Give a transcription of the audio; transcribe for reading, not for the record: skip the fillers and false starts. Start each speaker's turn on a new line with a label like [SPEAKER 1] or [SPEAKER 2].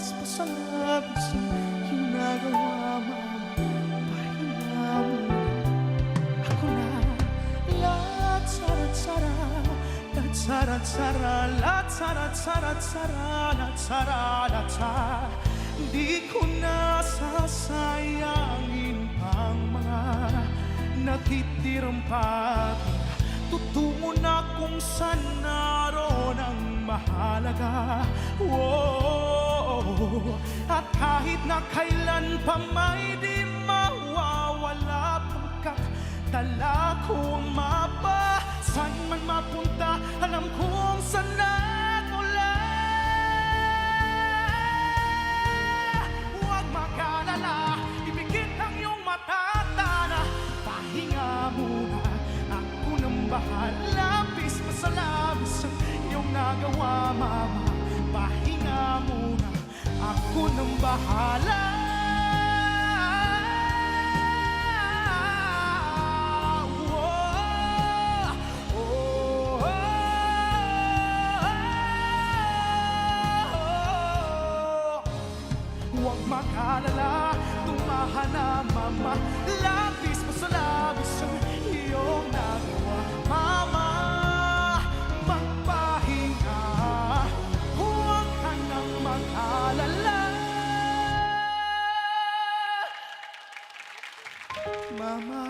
[SPEAKER 1] labis pa sa labis ang iyong nagawa, mama. Pahinga muna. Ako na. La tsara tsara, la tsara tsara, la tsara tsara tsara, la tsara la tsara. Di ko na sasayangin ang mga natitirang pagod. Tutungo na kung saan naroon ang mahalaga. Whoa. At kahit na kailan pa may di mawawala, pagkat dala ko ang mapa. Saan man mapunta, alam kong saan nagmula. Huwag mag-alala, ibigin ang iyong matatana. Pahinga muna, ako nang bahala. Labis pa sa labis ang iyong nagawa, mama. Pahinga muna, ako nang bahala. Huwag mag-alala, tumahan na, mama. Labis pa sa labis ang iyong nagawa, mama. Magpahinga, huwag ka nang mag-alala, mama.